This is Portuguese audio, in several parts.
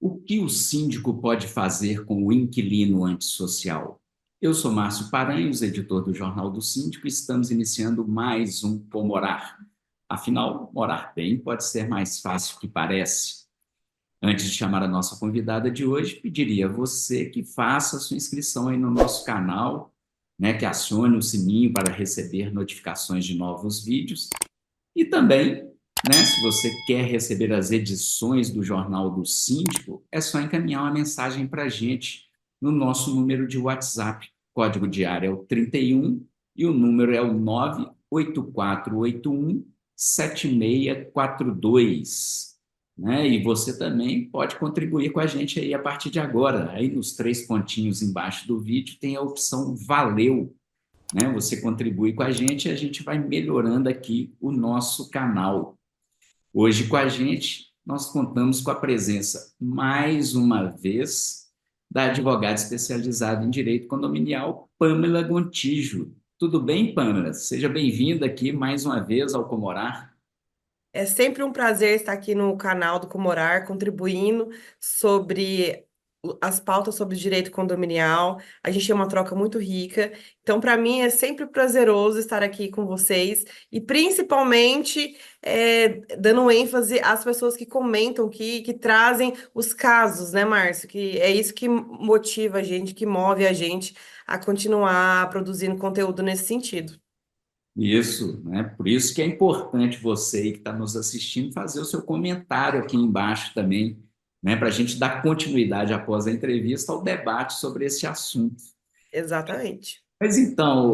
O que o síndico pode fazer com o inquilino antissocial? Eu sou Márcio Paranhos, editor do Jornal do Síndico, e estamos iniciando mais um Pomorar. Afinal, morar bem pode ser mais fácil que parece. Antes de chamar a nossa convidada de hoje, pediria a você que faça a sua inscrição aí no nosso canal, né, que acione o sininho para receber notificações de novos vídeos e também, né, se você quer receber as edições do Jornal do Síndico, é só encaminhar uma mensagem para a gente no nosso número de WhatsApp. Código de área é o 31 e o número é o 98481 7642. Né? E você também pode contribuir com a gente aí a partir de agora. Aí nos três pontinhos embaixo do vídeo tem a opção Valeu, né? Você contribui com a gente e a gente vai melhorando aqui o nosso canal. Hoje com a gente, nós contamos com a presença, mais uma vez, da advogada especializada em direito condominial, Pamela Gontijo. Tudo bem, Pamela? Seja bem-vinda aqui mais uma vez ao Comorar. É sempre um prazer estar aqui no canal do Comorar, contribuindo sobre as pautas sobre direito condominial. A gente tem uma troca muito rica. Então, para mim, é sempre prazeroso estar aqui com vocês e, principalmente, dando ênfase às pessoas que comentam, que trazem os casos, né, Márcio? Que é isso que motiva a gente, que move a gente a continuar produzindo conteúdo nesse sentido. Isso, né? Por isso que é importante você aí que está nos assistindo fazer o seu comentário aqui embaixo também, né? Para a gente dar continuidade após a entrevista ao debate sobre esse assunto. Exatamente. Mas então,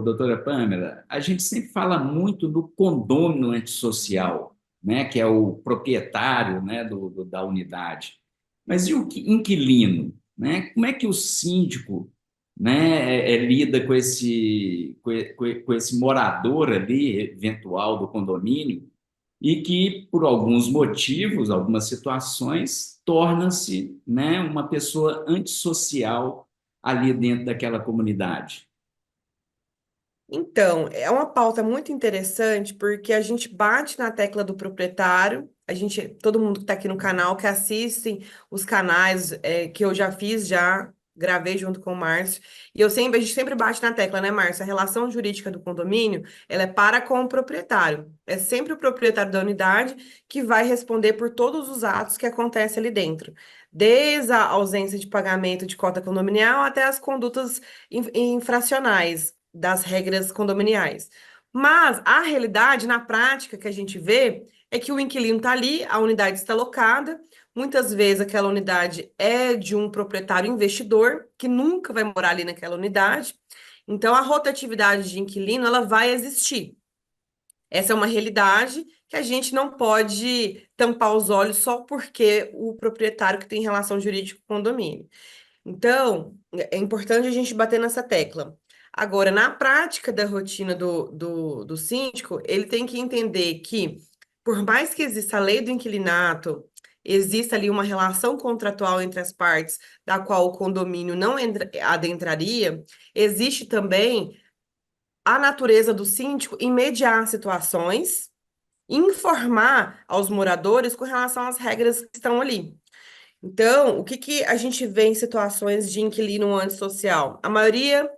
doutora Pamela, a gente sempre fala muito do condômino antissocial, né? Que é o proprietário, né? Da unidade. Mas e o inquilino, né? Como é que o síndico, né, lida com com esse morador ali, eventual do condomínio, e que, por alguns motivos, algumas situações, torna-se, né, uma pessoa antissocial ali dentro daquela comunidade? Então, é uma pauta muito interessante porque a gente bate na tecla do proprietário, todo mundo que está aqui no canal, que assistem os canais que eu já fiz, já gravei junto com o Márcio, e a gente sempre bate na tecla, né, Márcio? A relação jurídica do condomínio, ela é para com o proprietário. É sempre o proprietário da unidade que vai responder por todos os atos que acontecem ali dentro. Desde a ausência de pagamento de cota condominial até as condutas infracionais das regras condominiais. Mas a realidade, na prática, que a gente vê é que o inquilino está ali, a unidade está locada, muitas vezes aquela unidade é de um proprietário investidor que nunca vai morar ali naquela unidade. Então, a rotatividade de inquilino, ela vai existir. Essa é uma realidade que a gente não pode tampar os olhos só porque o proprietário que tem relação jurídica com o condomínio. Então, é importante a gente bater nessa tecla. Agora, na prática da rotina do síndico, ele tem que entender que, por mais que exista a lei do inquilinato, exista ali uma relação contratual entre as partes, da qual o condomínio não adentraria, existe também a natureza do síndico em mediar situações, informar aos moradores com relação às regras que estão ali. Então, o que que a gente vê em situações de inquilino antissocial? A maioria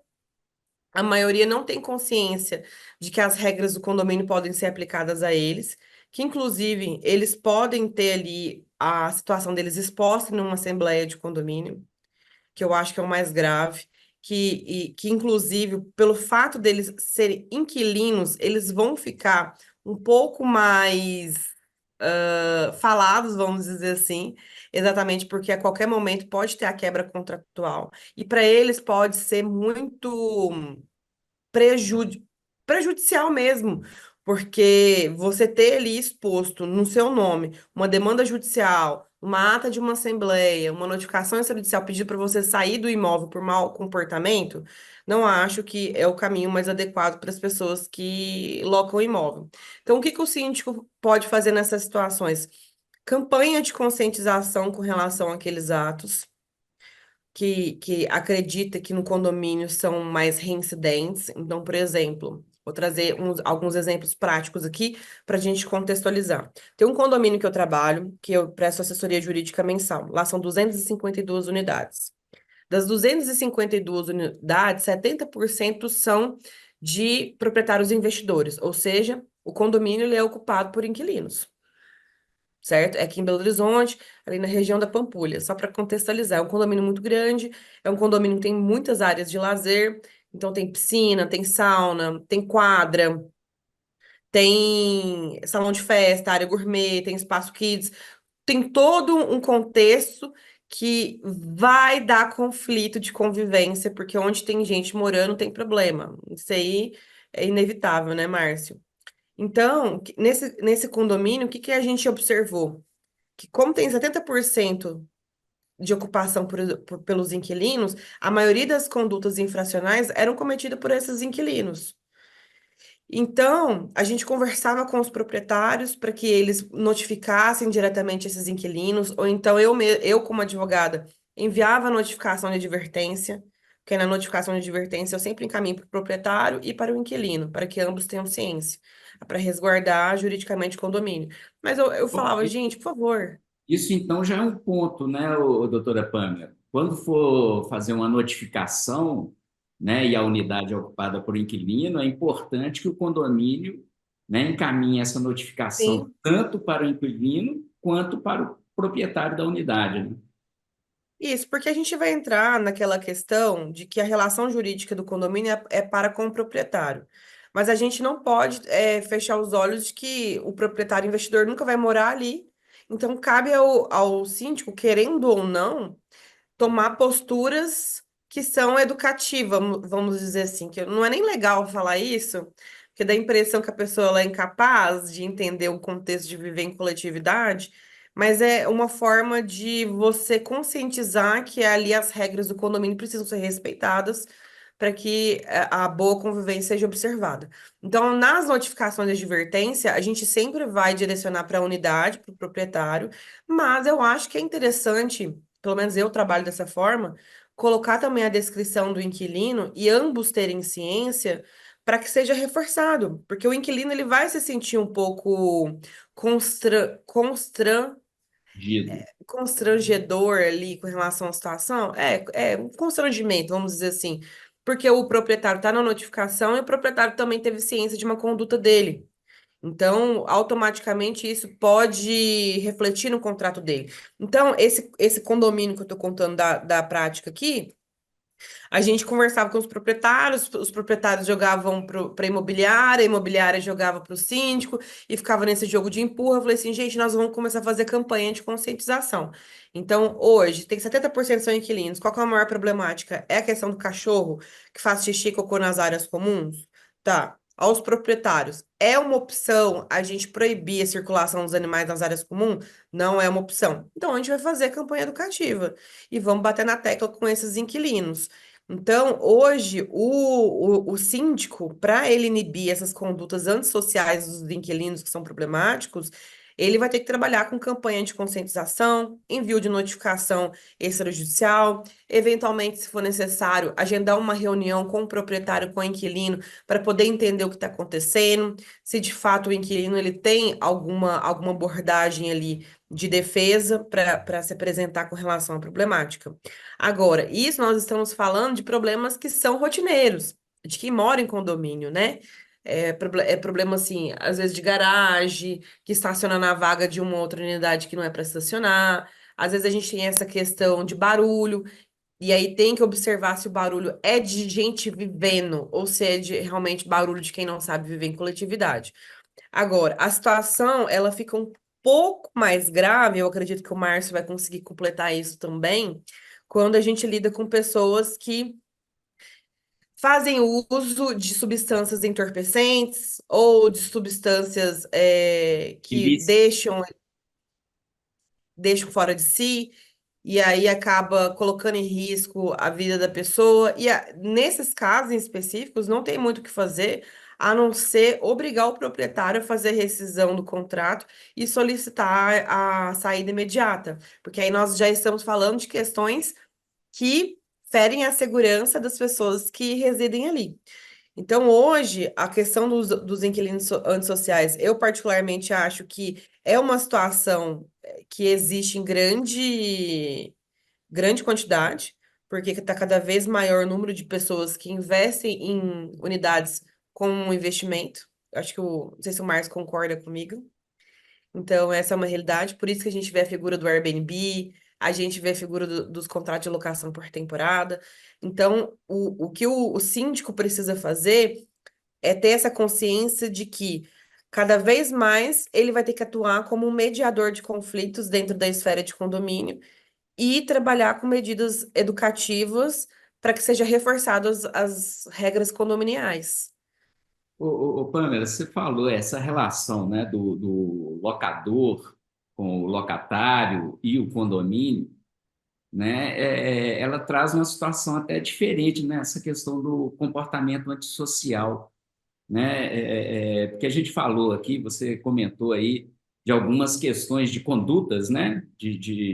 não tem consciência de que as regras do condomínio podem ser aplicadas a eles, que inclusive eles podem ter ali a situação deles exposta numa assembleia de condomínio, que eu acho que é o mais grave, que inclusive pelo fato deles serem inquilinos, eles vão ficar um pouco mais falados, vamos dizer assim, exatamente porque a qualquer momento pode ter a quebra contratual. E para eles pode ser muito prejudi- prejudicial mesmo, porque você ter ali exposto no seu nome uma demanda judicial, uma ata de uma assembleia, uma notificação extrajudicial pedindo para você sair do imóvel por mau comportamento, não acho que é o caminho mais adequado para as pessoas que locam o imóvel. Então, o que que o síndico pode fazer nessas situações? Campanha de conscientização com relação àqueles atos que acredita que no condomínio são mais reincidentes. Então, por exemplo, Vou trazer alguns exemplos práticos aqui para a gente contextualizar. Tem um condomínio que eu trabalho, que eu presto assessoria jurídica mensal. Lá são 252 unidades. Das 252 unidades, 70% são de proprietários investidores, ou seja, o condomínio ele é ocupado por inquilinos, certo? É aqui em Belo Horizonte, ali na região da Pampulha, só para contextualizar. É um condomínio muito grande, é um condomínio que tem muitas áreas de lazer, então tem piscina, tem sauna, tem quadra, tem salão de festa, área gourmet, tem espaço kids, tem todo um contexto que vai dar conflito de convivência, porque onde tem gente morando tem problema. Isso aí é inevitável, né, Márcio? Então, nesse condomínio, o que que a gente observou? Que como tem 70% de ocupação pelos inquilinos, a maioria das condutas infracionais eram cometidas por esses inquilinos. Então, a gente conversava com os proprietários para que eles notificassem diretamente esses inquilinos, ou então eu como advogada, enviava a notificação de advertência, porque na notificação de advertência eu sempre encaminho para o proprietário e para o inquilino, para que ambos tenham ciência, para resguardar juridicamente o condomínio. Mas eu Bom, falava, gente, por favor. isso então já é um ponto, né, doutora Pâmela? Quando for fazer uma notificação, né, e a unidade é ocupada por inquilino, é importante que o condomínio, né, encaminhe essa notificação Sim. tanto para o inquilino quanto para o proprietário da unidade, né? Isso, porque a gente vai entrar naquela questão de que a relação jurídica do condomínio é para com o proprietário. Mas a gente não pode fechar os olhos de que o proprietário investidor nunca vai morar ali. Então, cabe ao síndico, querendo ou não, tomar posturas que são educativas, vamos dizer assim, que não é nem legal falar isso, porque dá a impressão que a pessoa ela é incapaz de entender o contexto de viver em coletividade, mas é uma forma de você conscientizar que ali as regras do condomínio precisam ser respeitadas para que a boa convivência seja observada. Então, nas notificações de advertência, a gente sempre vai direcionar para a unidade, para o proprietário, mas eu acho que é interessante, pelo menos eu trabalho dessa forma, colocar também a descrição do inquilino e ambos terem ciência para que seja reforçado, porque o inquilino ele vai se sentir um pouco Dido. constrangedor ali com relação à situação. É um constrangimento, vamos dizer assim, porque o proprietário está na notificação e o proprietário também teve ciência de uma conduta dele. Então, automaticamente, isso pode refletir no contrato dele. Então, esse condomínio que eu estou contando da prática aqui, a gente conversava com os proprietários jogavam para a imobiliária jogava para o síndico, e ficava nesse jogo de empurra. Eu falei assim, gente, nós vamos começar a fazer campanha de conscientização. Então, hoje, tem 70% são inquilinos. Qual que é a maior problemática? É a questão do cachorro que faz xixi e cocô nas áreas comuns? Tá. Aos proprietários, é uma opção a gente proibir a circulação dos animais nas áreas comuns? Não é uma opção. Então, a gente vai fazer a campanha educativa e vamos bater na tecla com esses inquilinos. Então, hoje, o síndico, para ele inibir essas condutas antissociais dos inquilinos que são problemáticos, ele vai ter que trabalhar com campanha de conscientização, envio de notificação extrajudicial, eventualmente, se for necessário, agendar uma reunião com o proprietário, com o inquilino, para poder entender o que está acontecendo, se de fato o inquilino ele tem alguma abordagem ali de defesa para se apresentar com relação à problemática. Agora, isso nós estamos falando de problemas que são rotineiros, de quem mora em condomínio, né? É problema, assim, às vezes de garagem, que estaciona na vaga de uma outra unidade que não é para estacionar. Às vezes a gente tem essa questão de barulho, e aí tem que observar se o barulho é de gente vivendo, ou se é realmente barulho de quem não sabe viver em coletividade. Agora, a situação, ela fica um pouco mais grave, eu acredito que o Márcio vai conseguir completar isso também, quando a gente lida com pessoas que fazem uso de substâncias entorpecentes ou de substâncias que Ilícito. deixam fora de si, e aí acaba colocando em risco a vida da pessoa. E nesses casos em específicos, não tem muito o que fazer, a não ser obrigar o proprietário a fazer rescisão do contrato e solicitar a saída imediata, porque aí nós já estamos falando de questões que ferem a segurança das pessoas que residem ali. Então, hoje, a questão dos inquilinos antissociais, eu particularmente acho que é uma situação que existe em grande quantidade, porque está cada vez maior o número de pessoas que investem em unidades como um investimento. Acho que não sei se o Marcos concorda comigo. Então, essa é uma realidade. Por isso que a gente vê a figura do Airbnb, a gente vê a figura dos contratos de locação por temporada. Então, o que o síndico precisa fazer é ter essa consciência de que cada vez mais ele vai ter que atuar como um mediador de conflitos dentro da esfera de condomínio e trabalhar com medidas educativas para que sejam reforçadas as regras condominiais. Pamela, você falou essa relação, né, do locador com o locatário e o condomínio, né, ela traz uma situação até diferente nessa questão do comportamento antissocial, né? Porque a gente falou aqui, você comentou aí de algumas questões de condutas, né,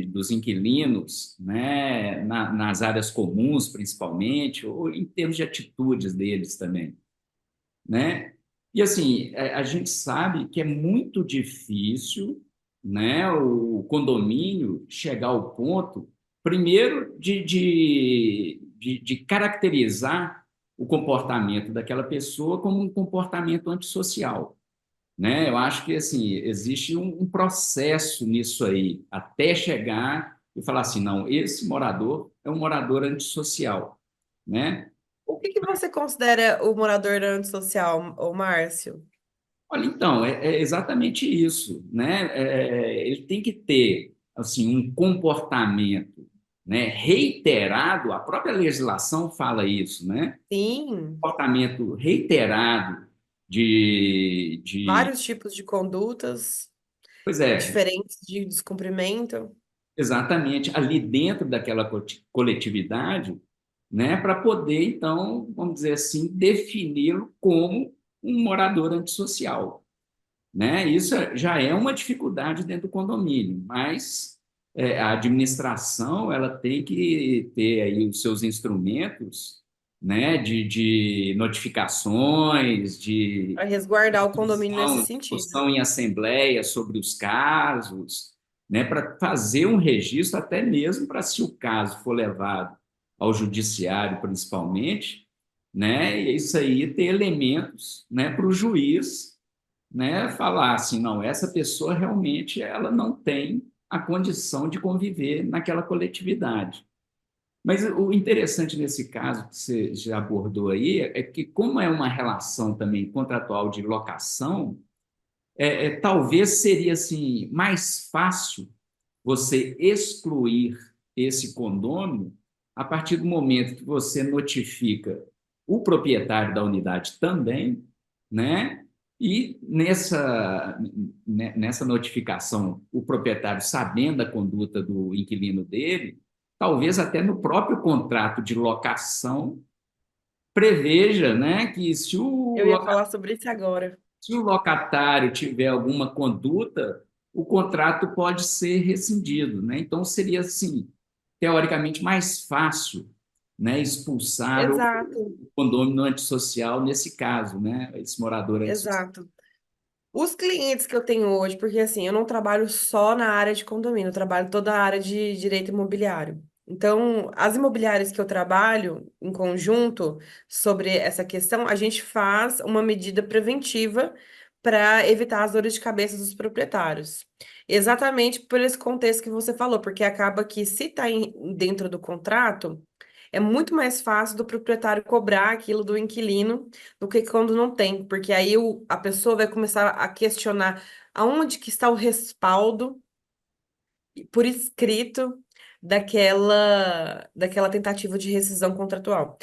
dos inquilinos, né, nas áreas comuns, principalmente, ou em termos de atitudes deles também, né? E assim, a gente sabe que é muito difícil, né, o condomínio chegar ao ponto, primeiro, de caracterizar o comportamento daquela pessoa como um comportamento antissocial, né? Eu acho que assim existe um processo nisso aí até chegar e falar assim, não, esse morador é um morador antissocial, né? O que que você considera o morador antissocial, o Márcio? Olha, então, é exatamente isso, né? Ele tem que ter, assim, um comportamento, né, reiterado, a própria legislação fala isso, né? Sim, Comportamento reiterado de... vários tipos de condutas Pois é, diferentes de descumprimento. exatamente, ali dentro daquela coletividade, né, para poder, então, vamos dizer assim, defini-lo como um morador antissocial, né? Isso já é uma dificuldade dentro do condomínio, mas a administração ela tem que ter aí os seus instrumentos, né, de notificações, de Para resguardar o condomínio nesse sentido. discussão em assembleia sobre os casos, né, para fazer um registro até mesmo para se o caso for levado ao judiciário, principalmente, né, e isso aí ter elementos, né, para o juiz, né, falar assim, não, essa pessoa realmente ela não tem a condição de conviver naquela coletividade. Mas o interessante nesse caso que você já abordou aí é que, como é uma relação também contratual de locação, talvez seria assim mais fácil você excluir esse condômino a partir do momento que você notifica o proprietário da unidade também, né? E nessa notificação, o proprietário sabendo da conduta do inquilino dele, talvez até no próprio contrato de locação preveja, né, que Eu ia falar sobre isso agora. se o locatário tiver alguma conduta, o contrato pode ser rescindido, né? Então seria assim, teoricamente mais fácil, né, expulsar o Exato, condômino antissocial nesse caso, né? Esse morador antissocial. exato. Os clientes que eu tenho hoje, porque assim, eu não trabalho só na área de condomínio, eu trabalho toda a área de direito imobiliário. Então, as imobiliárias que eu trabalho em conjunto sobre essa questão, a gente faz uma medida preventiva para evitar as dores de cabeça dos proprietários. Exatamente por esse contexto que você falou, porque acaba que se está dentro do contrato, é muito mais fácil do proprietário cobrar aquilo do inquilino do que quando não tem, porque aí a pessoa vai começar a questionar aonde que está o respaldo por escrito daquela tentativa de rescisão contratual.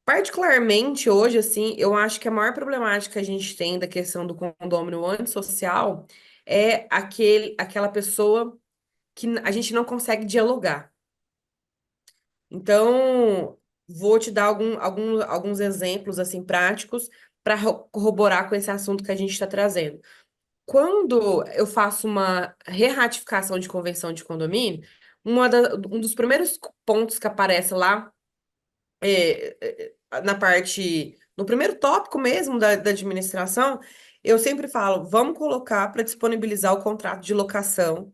Particularmente hoje, assim, eu acho que a maior problemática que a gente tem da questão do condômino antissocial é aquela pessoa que a gente não consegue dialogar. Então, vou te dar alguns exemplos assim práticos para corroborar com esse assunto que a gente está trazendo. Quando eu faço uma reratificação de convenção de condomínio, um dos primeiros pontos que aparece lá na parte no primeiro tópico mesmo da administração, eu sempre falo, vamos colocar para disponibilizar o contrato de locação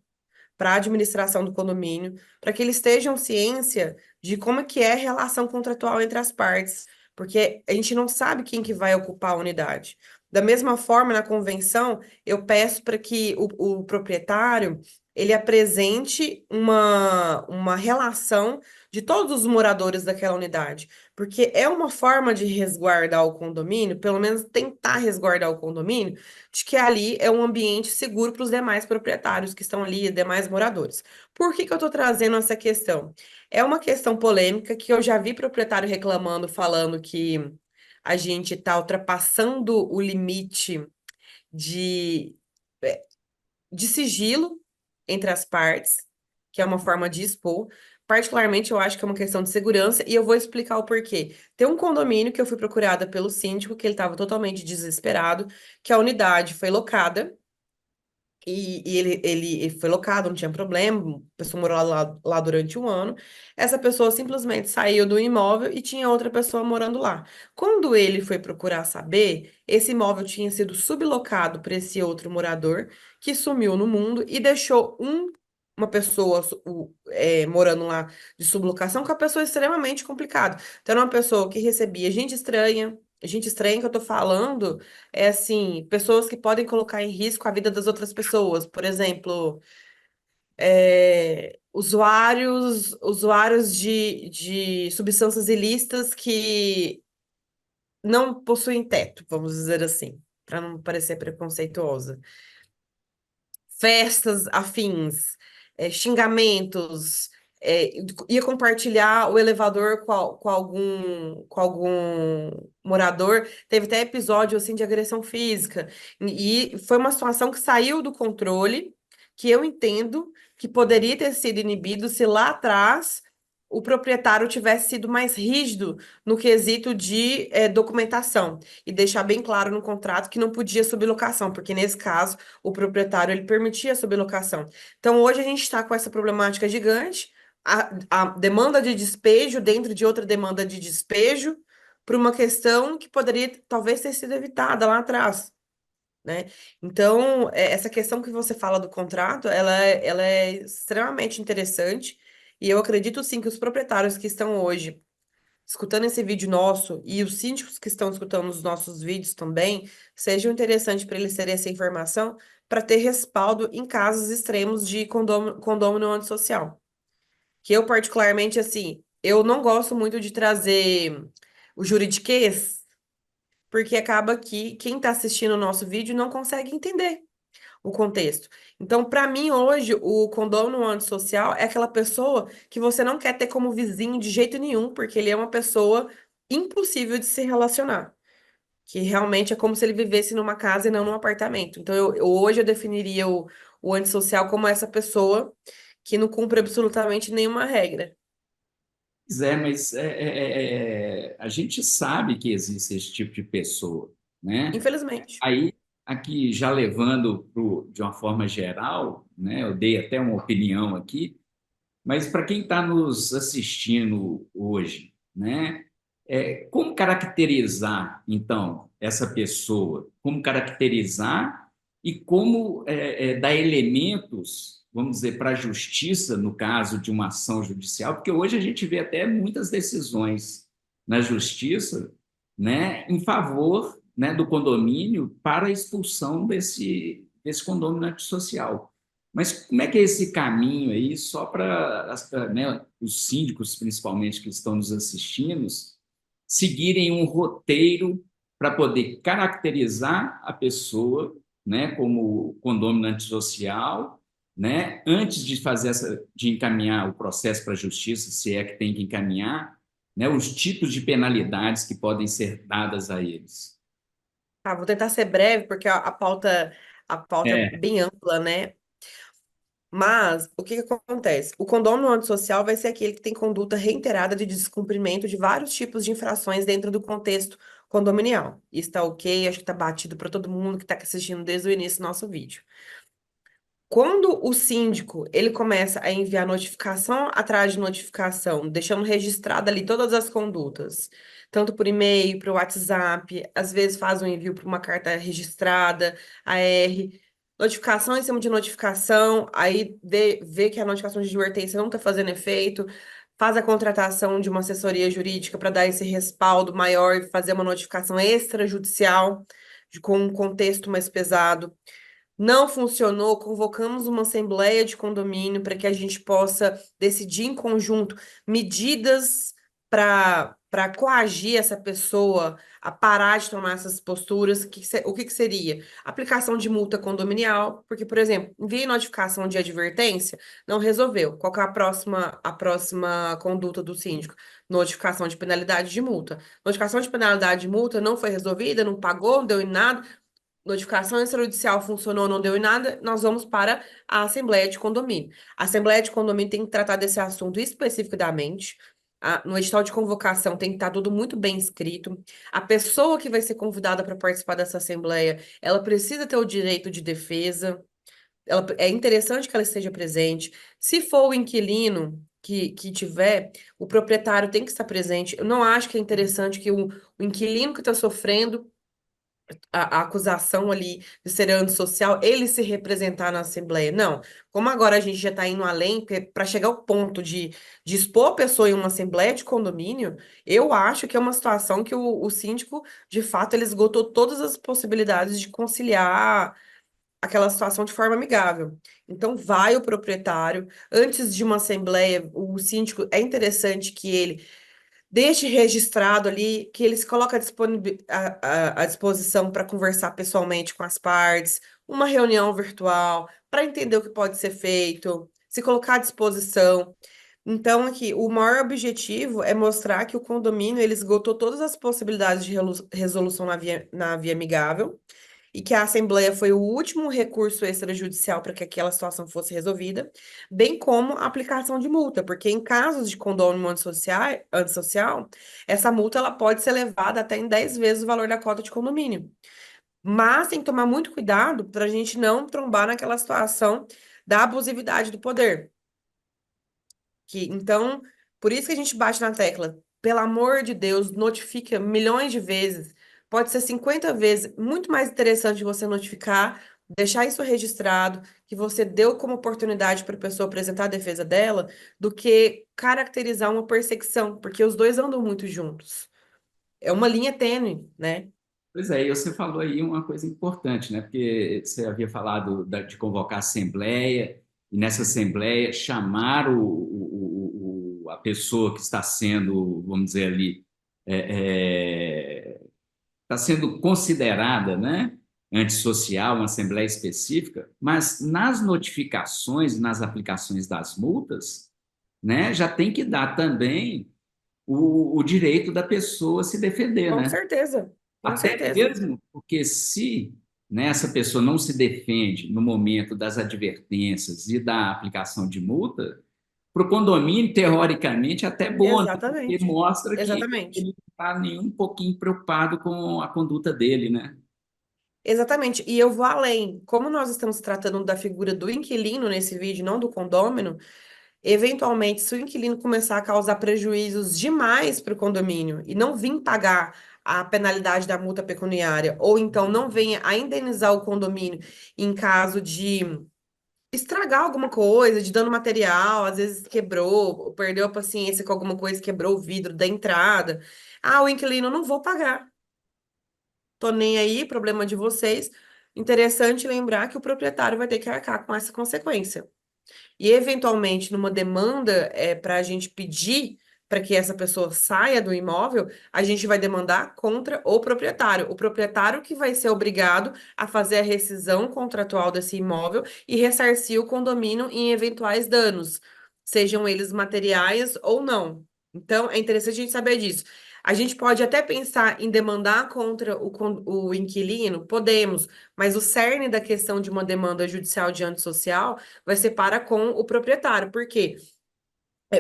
para a administração do condomínio, para que eles tenham ciência de como é que é a relação contratual entre as partes, porque a gente não sabe quem que vai ocupar a unidade. Da mesma forma, na convenção, eu peço para que o proprietário ele apresente uma relação de todos os moradores daquela unidade, porque é uma forma de resguardar o condomínio, pelo menos tentar resguardar o condomínio, de que ali é um ambiente seguro para os demais proprietários que estão ali, demais moradores. Por que que eu estou trazendo essa questão? É uma questão polêmica que eu já vi proprietário reclamando, falando que a gente está ultrapassando o limite de, de sigilo entre as partes, que é uma forma de expor. Particularmente, eu acho que é uma questão de segurança, e eu vou explicar o porquê. Tem um condomínio que eu fui procurada pelo síndico, que ele estava totalmente desesperado, que a unidade foi locada, e ele foi locado, não tinha problema, a pessoa morou lá durante um ano. Essa pessoa simplesmente saiu do imóvel e tinha outra pessoa morando lá. Quando ele foi procurar saber, esse imóvel tinha sido sublocado para esse outro morador, que sumiu no mundo e deixou uma pessoa morando lá de sublocação, com a pessoa extremamente complicada. Então, era uma pessoa que recebia gente estranha que eu tô falando é assim, pessoas que podem colocar em risco a vida das outras pessoas. Por exemplo, usuários de substâncias ilícitas que não possuem teto, vamos dizer assim, para não parecer preconceituosa. Festas afins, xingamentos, ia compartilhar o elevador com algum morador. Teve até episódio assim de agressão física. E foi uma situação que saiu do controle, que eu entendo que poderia ter sido inibido se lá atrás o proprietário tivesse sido mais rígido no quesito de documentação e deixar bem claro no contrato que não podia sublocação, porque nesse caso o proprietário ele permitia a sublocação. Então hoje a gente está com essa problemática gigante, a demanda de despejo dentro de outra demanda de despejo, por uma questão que poderia talvez ter sido evitada lá atrás, né? Então, essa questão que você fala do contrato, ela é extremamente interessante, e eu acredito sim que os proprietários que estão hoje escutando esse vídeo nosso e os síndicos que estão escutando os nossos vídeos também, sejam interessantes para eles terem essa informação para ter respaldo em casos extremos de condômino antissocial. Que eu, particularmente, assim, eu não gosto muito de trazer o juridiquês, porque acaba que quem está assistindo o nosso vídeo não consegue entender o contexto. Então, para mim, hoje, o condômino antissocial é aquela pessoa que você não quer ter como vizinho de jeito nenhum, porque ele é uma pessoa impossível de se relacionar. Que realmente é como se ele vivesse numa casa e não num apartamento. Então, hoje eu definiria o antissocial como essa pessoa que não cumpre absolutamente nenhuma regra. Pois é, mas a gente sabe que existe esse tipo de pessoa, né? Infelizmente. Aí, aqui, já levando de uma forma geral, né? Eu dei até uma opinião aqui, mas para quem está nos assistindo hoje, né? Como caracterizar, então, essa pessoa? Como caracterizar e como dar elementos, vamos dizer, para a justiça, no caso de uma ação judicial? Porque hoje a gente vê até muitas decisões na justiça, né, em favor, né, do condomínio para a expulsão desse condomínio antissocial. Mas como é que é esse caminho aí, só para, né, os síndicos, principalmente, que estão nos assistindo, seguirem um roteiro para poder caracterizar a pessoa, né, como condômino antissocial, né, antes de de encaminhar o processo para a justiça, se é que tem que encaminhar, né, os tipos de penalidades que podem ser dadas a eles. Tá, vou tentar ser breve, porque a pauta é É, bem ampla, né? Mas o que que acontece? O condômino antissocial vai ser aquele que tem conduta reiterada de descumprimento de vários tipos de infrações dentro do contexto condominial. Isso tá ok, acho que tá batido para todo mundo que está assistindo desde o início do nosso vídeo. Quando o síndico ele começa a enviar notificação atrás de notificação, deixando registrada ali todas as condutas, tanto por e-mail, para o WhatsApp, às vezes faz um envio para uma carta registrada, AR, notificação em cima de notificação, aí vê que a notificação de advertência não está fazendo efeito, faz a contratação de uma assessoria jurídica para dar esse respaldo maior e fazer uma notificação extrajudicial, com um contexto mais pesado. Não funcionou, convocamos uma assembleia de condomínio para que a gente possa decidir em conjunto medidas para coagir essa pessoa a parar de tomar essas posturas. O que seria? Aplicação de multa condominial, porque, por exemplo, enviei notificação de advertência, não resolveu. Qual que é a próxima conduta do síndico? Notificação de penalidade de multa. Notificação de penalidade de multa não foi resolvida, não pagou, não deu em nada. Notificação extrajudicial funcionou, não deu em nada, nós vamos para a Assembleia de Condomínio. A Assembleia de Condomínio tem que tratar desse assunto especificamente. No edital de convocação tem que estar tudo muito bem escrito. A pessoa que vai ser convidada para participar dessa Assembleia, ela precisa ter o direito de defesa. É interessante que ela esteja presente. Se for o inquilino que tiver, o proprietário tem que estar presente. Eu não acho que é interessante que o inquilino que está sofrendo a acusação ali de ser antissocial, ele se representar na Assembleia. Não. Como agora a gente já está indo além, para chegar ao ponto de expor a pessoa em uma Assembleia de condomínio, eu acho que é uma situação que o síndico, de fato, ele esgotou todas as possibilidades de conciliar aquela situação de forma amigável. Então, vai o proprietário, antes de uma Assembleia, o síndico, é interessante que ele deixe registrado ali que ele se coloca à disposição para conversar pessoalmente com as partes, uma reunião virtual, para entender o que pode ser feito, se colocar à disposição. Então, aqui, o maior objetivo é mostrar que o condomínio ele esgotou todas as possibilidades de resolução na via amigável e que a Assembleia foi o último recurso extrajudicial para que aquela situação fosse resolvida, bem como a aplicação de multa, porque em casos de condômino antissocial, essa multa ela pode ser levada até em 10 vezes o valor da cota de condomínio. Mas tem que tomar muito cuidado para a gente não trombar naquela situação da abusividade do poder. Então, por isso que a gente bate na tecla. Pelo amor de Deus, notifica milhões de vezes. Pode ser 50 vezes. Muito mais interessante você notificar, deixar isso registrado, que você deu como oportunidade para a pessoa apresentar a defesa dela, do que caracterizar uma perseguição, porque os dois andam muito juntos. É uma linha tênue, né? Pois é, e você falou aí uma coisa importante, né? Porque você havia falado de convocar a assembleia, e nessa assembleia chamar a pessoa que está sendo, vamos dizer ali, está sendo considerada, né, antissocial, uma assembleia específica, mas nas notificações, nas aplicações das multas, né, já tem que dar também o direito da pessoa se defender, Com né? certeza, com Até certeza. mesmo porque se, né, essa pessoa não se defende no momento das advertências e da aplicação de multa, para o condomínio, teoricamente, é até bom, né? Porque Exatamente. mostra que Exatamente. ele não está nem um pouquinho preocupado com a conduta dele, né? Exatamente. E eu vou além. Como nós estamos tratando da figura do inquilino nesse vídeo, não do condômino, eventualmente, se o inquilino começar a causar prejuízos demais para o condomínio e não vir pagar a penalidade da multa pecuniária, ou então não venha a indenizar o condomínio em caso de estragar alguma coisa, de dano material, às vezes quebrou, ou perdeu a paciência com alguma coisa, quebrou o vidro da entrada. Ah, o inquilino, não vou pagar. Tô nem aí, problema de vocês. Interessante lembrar que o proprietário vai ter que arcar com essa consequência. E, eventualmente, numa demanda para a gente pedir para que essa pessoa saia do imóvel, a gente vai demandar contra o proprietário. O proprietário que vai ser obrigado a fazer a rescisão contratual desse imóvel e ressarcir o condomínio em eventuais danos, sejam eles materiais ou não. Então, é interessante a gente saber disso. A gente pode até pensar em demandar contra o inquilino, podemos, mas o cerne da questão de uma demanda judicial de antissocial vai ser para com o proprietário. Por quê?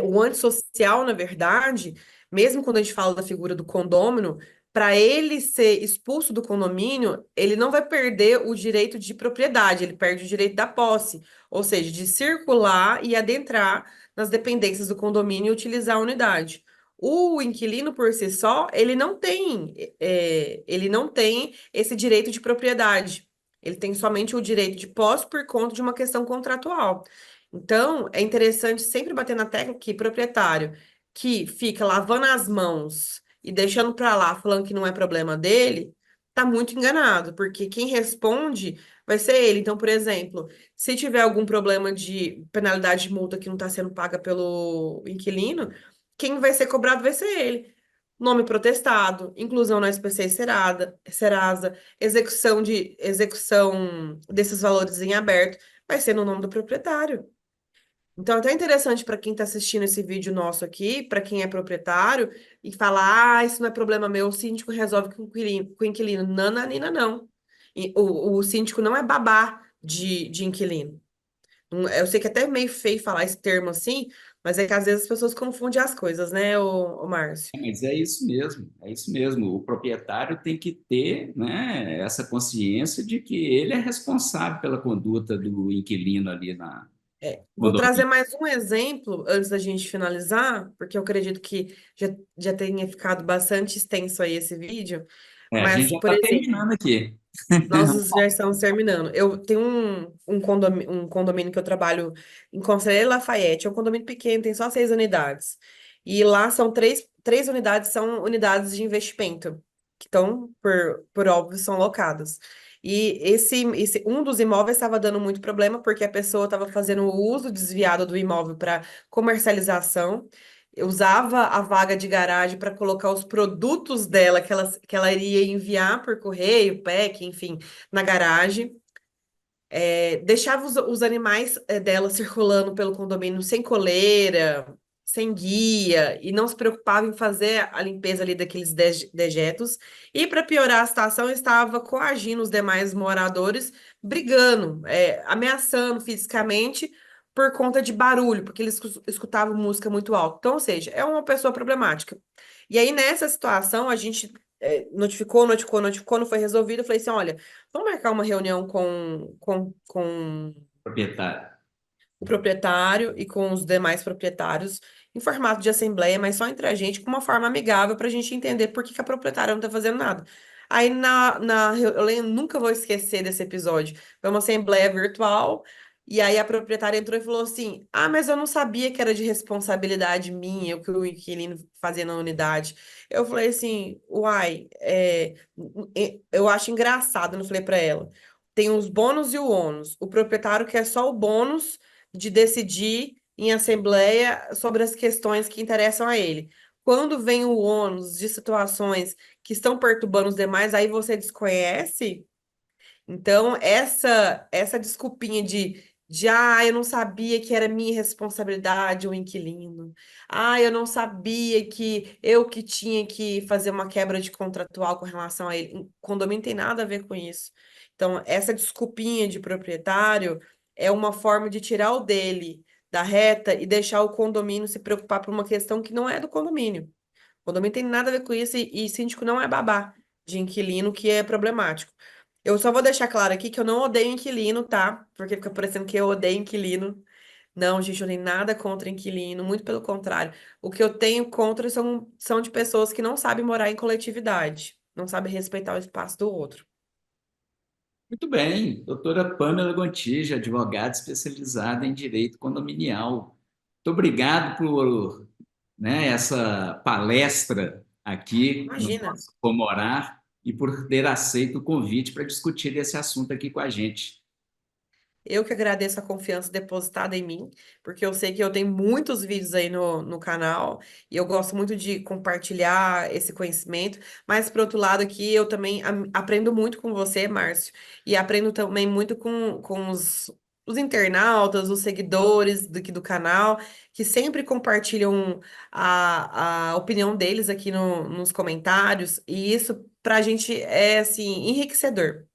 O antissocial, na verdade, mesmo quando a gente fala da figura do condômino, para ele ser expulso do condomínio, ele não vai perder o direito de propriedade, ele perde o direito da posse, ou seja, de circular e adentrar nas dependências do condomínio e utilizar a unidade. O inquilino por si só, ele não tem esse direito de propriedade. Ele tem somente o direito de posse por conta de uma questão contratual. Então, é interessante sempre bater na tecla que proprietário que fica lavando as mãos e deixando para lá, falando que não é problema dele, tá muito enganado, porque quem responde vai ser ele. Então, por exemplo, se tiver algum problema de penalidade de multa que não está sendo paga pelo inquilino, quem vai ser cobrado vai ser ele. Nome protestado, inclusão na SPC Serasa, execução desses valores em aberto, vai ser no nome do proprietário. Então, é até interessante para quem está assistindo esse vídeo nosso aqui, para quem é proprietário, e falar, isso não é problema meu, o síndico resolve com o inquilino. Nananina, não. O síndico não é babá de inquilino. Eu sei que é até meio feio falar esse termo assim, mas é que às vezes as pessoas confundem as coisas, né, o Márcio? Mas é isso mesmo, é isso mesmo. O proprietário tem que ter, né, essa consciência de que ele é responsável pela conduta do inquilino ali na Vou trazer condomínio. mais um exemplo antes da gente finalizar, porque eu acredito que já tenha ficado bastante extenso aí esse vídeo. É, a Mas, gente já por está exemplo, terminando aqui. nós já estamos terminando. Eu tenho um condomínio que eu trabalho em Conselheiro Lafayette, é um condomínio pequeno, tem só 6 unidades. E lá são três unidades, são unidades de investimento, que estão, por óbvio, são locadas. E um dos imóveis estava dando muito problema, porque a pessoa estava fazendo o uso desviado do imóvel para comercialização. Eu usava a vaga de garagem para colocar os produtos dela que ela iria enviar por correio, PEC, enfim, na garagem. Deixava os animais dela circulando pelo condomínio sem coleira, sem guia, e não se preocupava em fazer a limpeza ali daqueles dejetos. E para piorar a situação, estava coagindo os demais moradores, brigando, ameaçando fisicamente por conta de barulho, porque eles escutavam música muito alta. Então, ou seja, é uma pessoa problemática. E aí, nessa situação, a gente notificou, não foi resolvido. Eu falei assim: olha, vamos marcar uma reunião com Proprietário. o proprietário e com os demais proprietários em formato de assembleia, mas só entre a gente, com uma forma amigável, para a gente entender por que que a proprietária não está fazendo nada. Aí, nunca vou esquecer desse episódio. Foi uma assembleia virtual. E aí a proprietária entrou e falou assim: ah, mas eu não sabia que era de responsabilidade minha o que o inquilino fazia na unidade. Eu falei assim, uai, eu acho engraçado, eu não falei para ela. Tem os bônus e o ônus. O proprietário quer só o bônus de decidir em assembleia sobre as questões que interessam a ele. Quando vem o ônus de situações que estão perturbando os demais, aí você desconhece. Então, essa desculpinha eu não sabia que era minha responsabilidade o inquilino. Ah, eu não sabia que eu que tinha que fazer uma quebra de contratual com relação a ele. Condomínio tem nada a ver com isso. Então, essa desculpinha de proprietário é uma forma de tirar o dele da reta e deixar o condomínio se preocupar por uma questão que não é do condomínio. O condomínio tem nada a ver com isso e síndico não é babá de inquilino que é problemático. Eu só vou deixar claro aqui que eu não odeio inquilino, tá? Porque fica parecendo que eu odeio inquilino. Não, gente, eu nem nada contra inquilino, muito pelo contrário. O que eu tenho contra são de pessoas que não sabem morar em coletividade, não sabem respeitar o espaço do outro. Muito bem, doutora Pamela Gontijo, advogada especializada em direito condominial. Muito obrigado por, né, essa palestra aqui no Imagina. nosso Comorar e por ter aceito o convite para discutir esse assunto aqui com a gente. Eu que agradeço a confiança depositada em mim, porque eu sei que eu tenho muitos vídeos aí no canal e eu gosto muito de compartilhar esse conhecimento. Mas, por outro lado, aqui eu também aprendo muito com você, Márcio, e aprendo também muito com os internautas, os seguidores do canal, que sempre compartilham a opinião deles aqui nos comentários, e isso, pra gente, é assim, enriquecedor.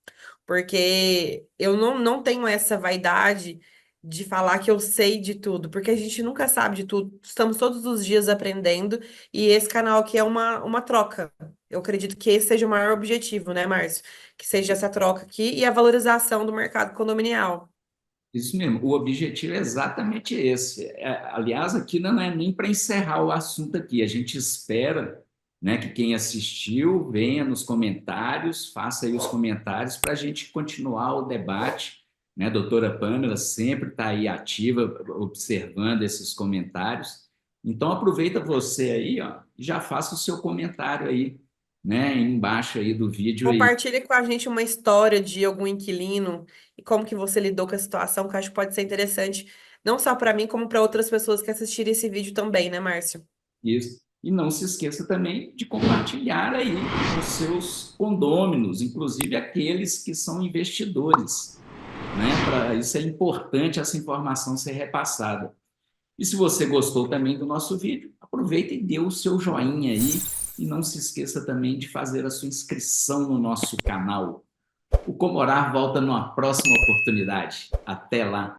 Porque eu não tenho essa vaidade de falar que eu sei de tudo, porque a gente nunca sabe de tudo. Estamos todos os dias aprendendo, e esse canal aqui é uma troca. Eu acredito que esse seja o maior objetivo, né, Márcio? Que seja essa troca aqui e a valorização do mercado condominial. Isso mesmo, o objetivo é exatamente esse. Aliás, aqui não é nem para encerrar o assunto aqui, a gente espera, né, que quem assistiu venha nos comentários, faça aí os comentários para a gente continuar o debate, né? A doutora Pamela sempre está aí ativa, observando esses comentários. Então, aproveita você aí, ó, e já faça o seu comentário aí, né, embaixo aí do vídeo aí. Compartilhe com a gente uma história de algum inquilino e como que você lidou com a situação, que eu acho que pode ser interessante, não só para mim, como para outras pessoas que assistirem esse vídeo também, né, Márcio? Isso. E não se esqueça também de compartilhar aí os seus condôminos, inclusive aqueles que são investidores, né? Isso é importante essa informação ser repassada. E se você gostou também do nosso vídeo, aproveita e dê o seu joinha aí e não se esqueça também de fazer a sua inscrição no nosso canal. O Comorar volta numa próxima oportunidade. Até lá!